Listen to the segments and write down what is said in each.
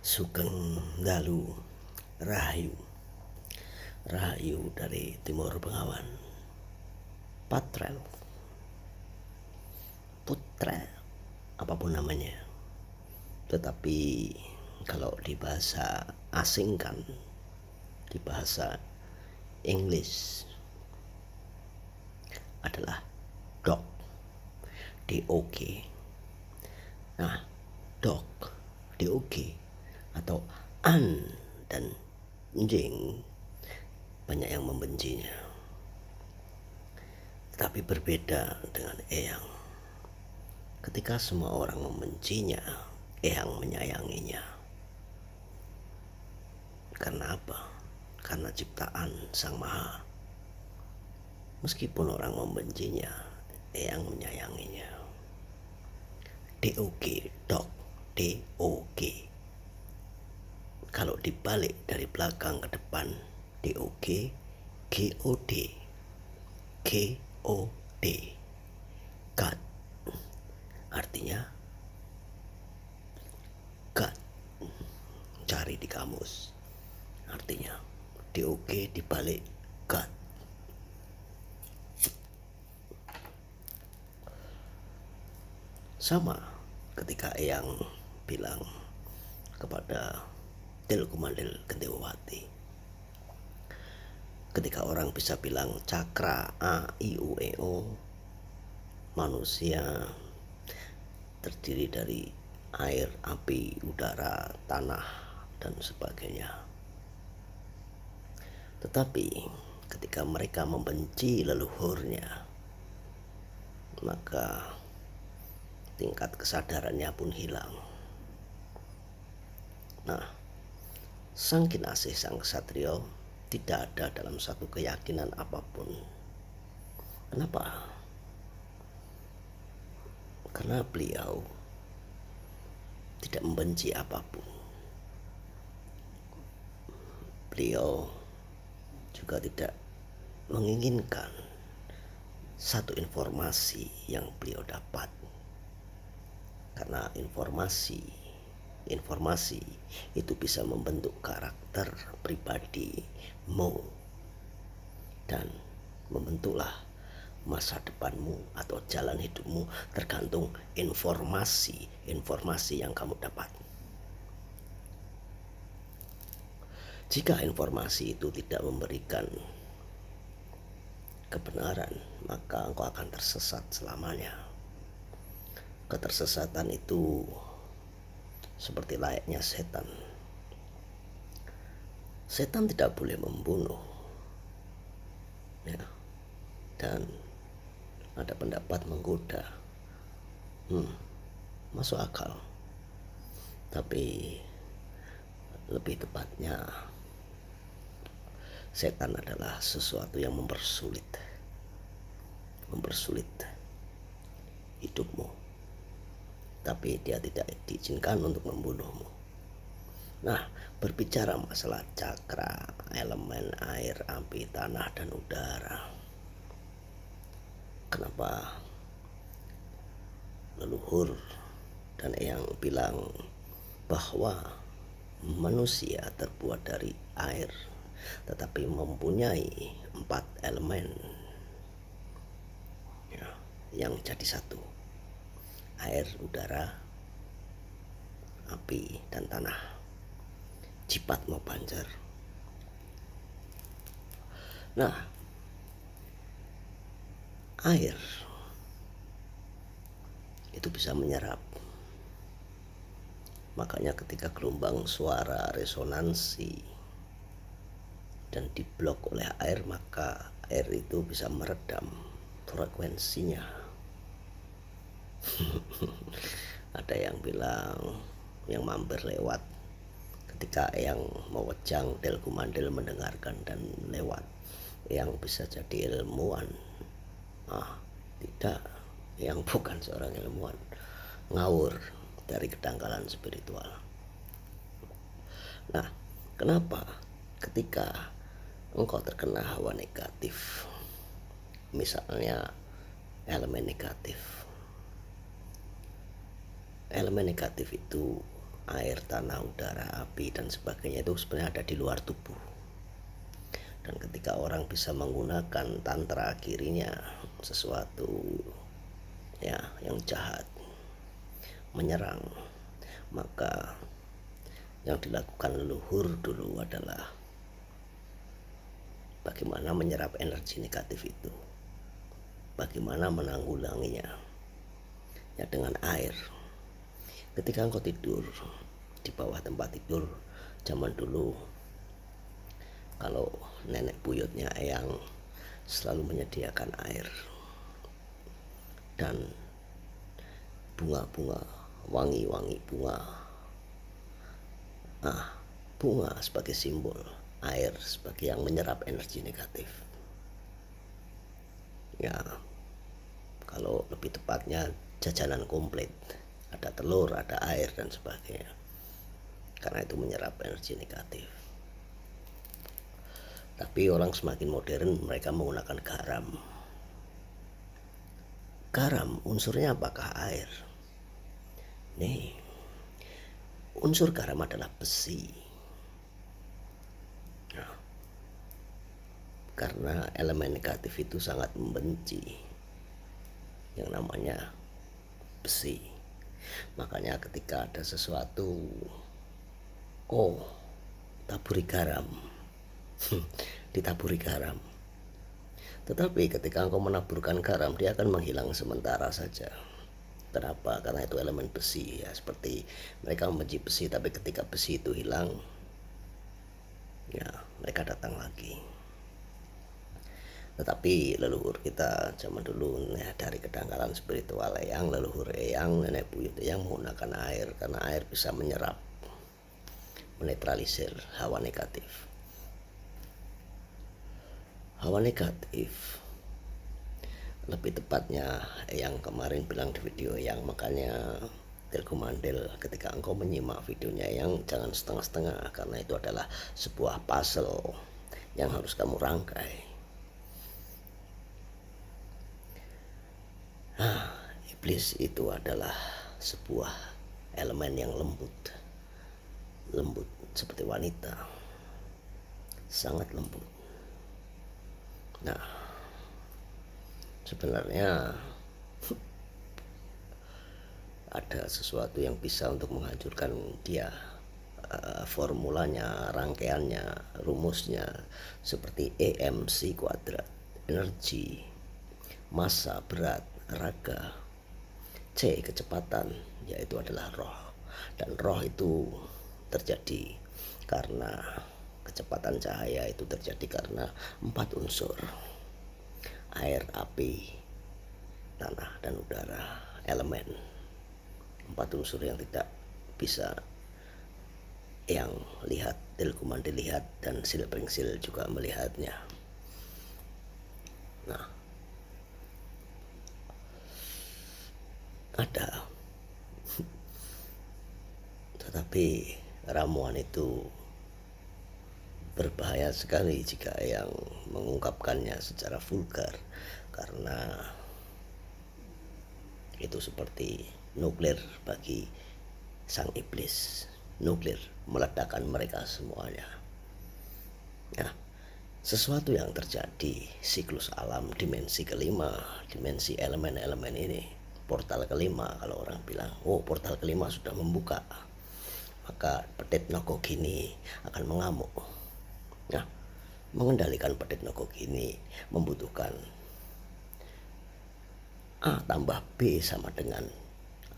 Sugeng Dalu Rahayu. Rahayu dari Timur Bengawan. Patrel, Putrel, apapun namanya. Tetapi kalau di bahasa asing kan, di bahasa English adalah dog, DOG. Nah, dog, DOG atau dan anjing banyak yang membencinya. Tetapi berbeda dengan eyang. Ketika semua orang membencinya, eyang menyayanginya. Karena apa? Karena ciptaan Sang Maha. Meskipun orang membencinya, eyang menyayanginya. DOG, dog, DOG. Kalau dibalik dari belakang ke depan, DOG, GOD, GOD, God. Artinya God. Cari di kamus. Artinya DOG dibalik God. Sama ketika Eyang bilang kepada Delkumandel Gendewati, ketika orang bisa bilang cakra A I U E O, manusia terdiri dari air, api, udara, tanah, dan sebagainya. Tetapi ketika mereka membenci leluhurnya, maka tingkat kesadarannya pun hilang. Nah, Sang Kinasih, Sang Ksatrio tidak ada dalam satu keyakinan apapun. Kenapa? Karena beliau tidak membenci apapun. Beliau juga tidak menginginkan satu informasi yang beliau dapat. Karena informasi itu bisa membentuk karakter pribadimu dan membentuklah masa depanmu atau jalan hidupmu tergantung informasi yang kamu dapat. Jika informasi itu tidak memberikan kebenaran, maka engkau akan tersesat selamanya. Ketersesatan itu seperti layaknya setan. Setan tidak boleh membunuh, ya, dan ada pendapat menggoda. Masuk akal. Tapi lebih tepatnya, setan adalah sesuatu yang mempersulit hidupmu. Tapi dia tidak diizinkan untuk membunuhmu. Nah, berbicara masalah cakra, elemen air, api, tanah, dan udara. Kenapa leluhur dan Eyang bilang bahwa manusia terbuat dari air, tetapi mempunyai 4 elemen, ya, yang jadi satu: air, udara, api, dan tanah. Jipat mau banjar. Nah, air itu bisa menyerap. Makanya ketika gelombang suara resonansi dan diblok oleh air, maka air itu bisa meredam frekuensinya. Ada yang bilang, yang mampir lewat ketika yang mewejang Delkumandel mendengarkan dan lewat, yang bisa jadi ilmuwan. Tidak, yang bukan seorang ilmuwan, ngawur dari kedangkalan spiritual. Nah, kenapa ketika engkau terkena hawa negatif, misalnya elemen negatif itu air, tanah, udara, api, dan sebagainya itu sebenarnya ada di luar tubuh. Dan ketika orang bisa menggunakan tantra kirinya, sesuatu ya yang jahat menyerang, maka yang dilakukan leluhur dulu adalah bagaimana menyerap energi negatif itu, bagaimana menanggulanginya, ya dengan air. Ketika engkau tidur di bawah tempat tidur zaman dulu, kalau nenek buyutnya yang selalu menyediakan air dan bunga-bunga, wangi-wangi bunga. Bunga sebagai simbol, air sebagai yang menyerap energi negatif. Ya, kalau lebih tepatnya jajanan komplit, ada telur, ada air, dan sebagainya, karena itu menyerap energi negatif. Tapi orang semakin modern, mereka menggunakan garam. Garam unsurnya apakah air? Nih, unsur garam adalah besi. Nah, karena elemen negatif itu sangat membenci yang namanya besi. Makanya ketika ada sesuatu, oh taburi garam, ditaburi garam. Tetapi ketika engkau menaburkan garam, dia akan menghilang sementara saja. Kenapa? Karena itu elemen besi, ya seperti mereka membenci besi, tapi ketika besi itu hilang, ya mereka datang lagi. Tetapi leluhur kita zaman dulu, ya, dari kedangkalan spiritual Eyang, leluhur Eyang, nenek buyut Eyang menggunakan air, karena air bisa menyerap, menetralisir hawa negatif. Hawa negatif, lebih tepatnya yang kemarin bilang di video yang, makanya Delku Mandel, ketika engkau menyimak videonya yang jangan setengah-setengah, karena itu adalah sebuah puzzle yang harus kamu rangkai. Iblis itu adalah sebuah elemen yang lembut seperti wanita, sangat lembut. Nah, sebenarnya ada sesuatu yang bisa untuk menghancurkan dia. Formulanya, rangkaiannya, rumusnya seperti EMC kuadrat, energi, massa, berat, raga, C kecepatan, yaitu adalah roh. Dan roh itu terjadi karena kecepatan cahaya itu terjadi karena 4 unsur: air, api, tanah, dan udara, elemen. 4 unsur yang tidak bisa yang lihat, Delkuman dilihat, dan Silpringsil juga melihatnya. Nah, ada, tetapi ramuan itu berbahaya sekali jika yang mengungkapkannya secara vulgar, karena itu seperti nuklir bagi sang iblis, nuklir meledakkan mereka semuanya. Nah, sesuatu yang terjadi, siklus alam, dimensi kelima, dimensi elemen-elemen ini, portal kelima, kalau orang bilang, oh portal kelima sudah membuka, maka Pedit Nogogini akan mengamuk. Nah, mengendalikan Pedit Nogogini membutuhkan A tambah B sama dengan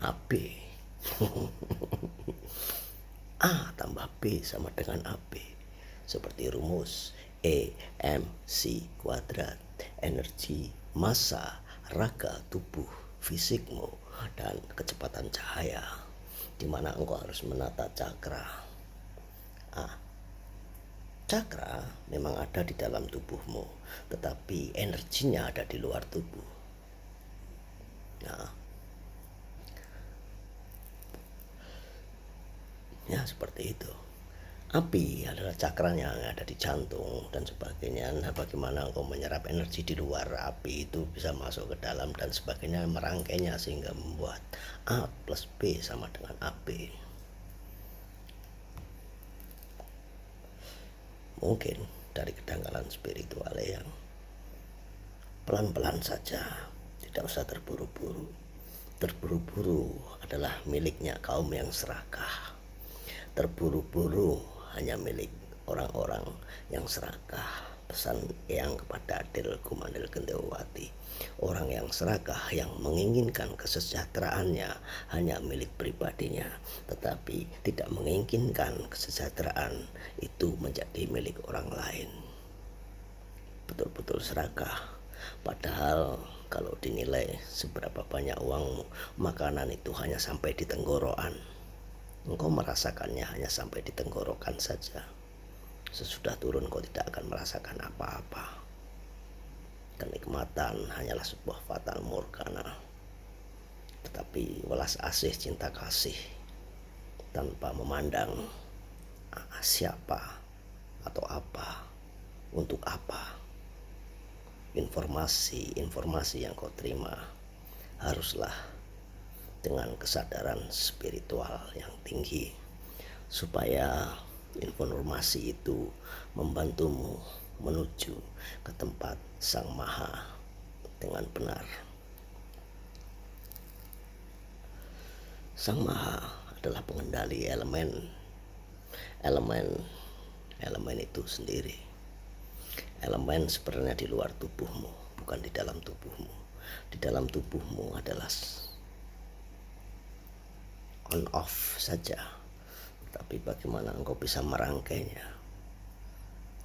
AB. A tambah B sama dengan AB. Seperti rumus EMC kuadrat, energi, massa, raga, tubuh, fisikmu, dan kecepatan cahaya, di mana engkau harus menata cakra. Cakra memang ada di dalam tubuhmu, tetapi energinya ada di luar tubuh. Nah, ya seperti itu. Api adalah cakranya yang ada di jantung dan sebagainya. Nah, bagaimana engkau menyerap energi di luar api itu bisa masuk ke dalam dan sebagainya, merangkainya sehingga membuat A plus B sama dengan AB. mungkin dari kedangkalan spiritual yang pelan-pelan saja, tidak usah terburu-buru. Terburu-buru adalah miliknya kaum yang serakah. Terburu-buru hanya milik orang-orang yang serakah. Pesan yang kepada Adel Kumandel Gendewati, orang yang serakah yang menginginkan kesejahteraannya hanya milik pribadinya, tetapi tidak menginginkan kesejahteraan itu menjadi milik orang lain. Betul-betul serakah, padahal kalau dinilai seberapa banyak uang makanan itu hanya sampai di tenggorokan, engkau merasakannya hanya sampai di tenggorokan saja. Sesudah turun kau tidak akan merasakan apa-apa. Kenikmatan hanyalah sebuah fatal morgana. Tetapi welas asih cinta kasih tanpa memandang siapa atau apa, untuk apa. Informasi yang kau terima haruslah dengan kesadaran spiritual yang tinggi, supaya informasi itu membantumu menuju ke tempat Sang Maha dengan benar. Sang Maha adalah pengendali elemen itu sendiri. Elemen sebenarnya di luar tubuhmu, bukan di dalam tubuhmu. Di dalam tubuhmu adalah on off saja, tapi bagaimana engkau bisa merangkainya?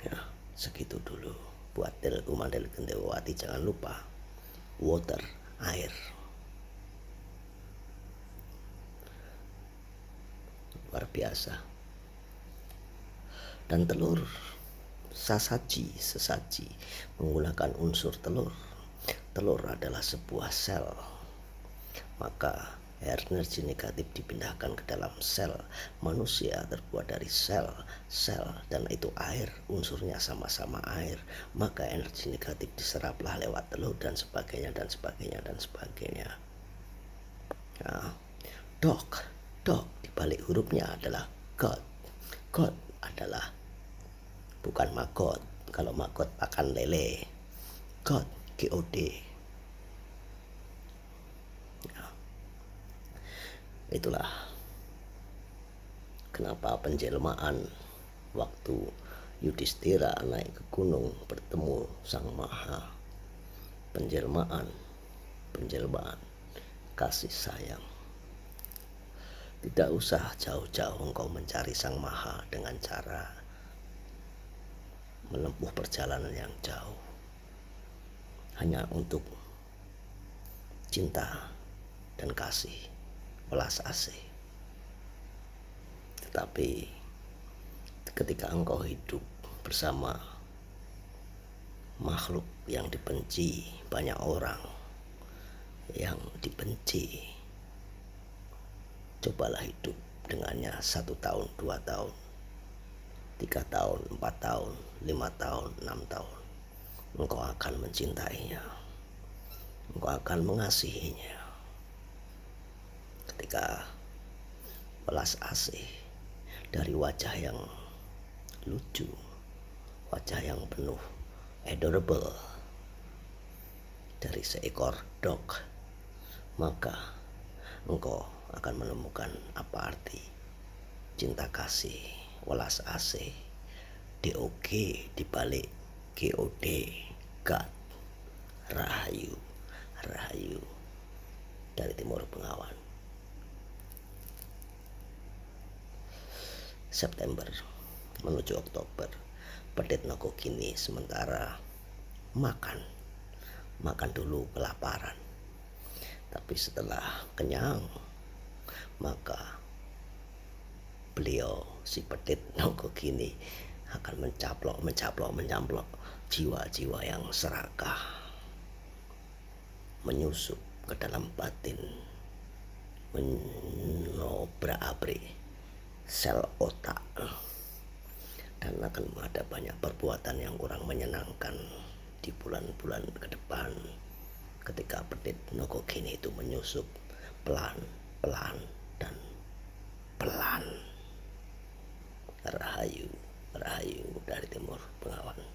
Ya, segitu dulu buat Del Kumandel Gendewati. Jangan lupa water, air. Luar biasa. Dan telur, sesaji menggunakan unsur telur. Telur adalah sebuah sel, maka energi negatif dipindahkan ke dalam sel. Manusia terbuat dari sel, dan itu air, unsurnya sama-sama air, maka energi negatif diseraplah lewat telur dan sebagainya. Nah, dog dibalik hurufnya adalah God adalah bukan magot. Kalau magot pakan lele, God, God. Itulah kenapa penjelmaan waktu Yudhistira naik ke gunung bertemu Sang Maha. Penjelmaan kasih sayang. Tidak usah jauh-jauh engkau mencari Sang Maha dengan cara menempuh perjalanan yang jauh hanya untuk cinta dan kasih, welas asih. Tetapi ketika engkau hidup bersama makhluk yang dibenci, banyak orang yang dibenci, cobalah hidup dengannya 1 tahun, 2 tahun, 3 tahun, 4 tahun, 5 tahun, 6 tahun. Engkau akan mencintainya, engkau akan mengasihinya. Ketika welas asih dari wajah yang lucu, wajah yang penuh adorable dari seekor dog, maka engkau akan menemukan apa arti cinta kasih, welas asih, DOG dibalik GOD, God, Rahayu dari Timur Bengawan. September menuju Oktober, Pedit Nogokini sementara makan dulu kelaparan, tapi setelah kenyang maka beliau si Pedit Nogokini akan mencaplok jiwa-jiwa yang serakah, menyusup ke dalam batin, menobrak-abrik sel otak, dan akan ada banyak perbuatan yang kurang menyenangkan di bulan-bulan ke depan ketika Pedit Nogokini itu menyusup pelan dan pelan. Rahayu. Rahayu dari Timur Bengawan.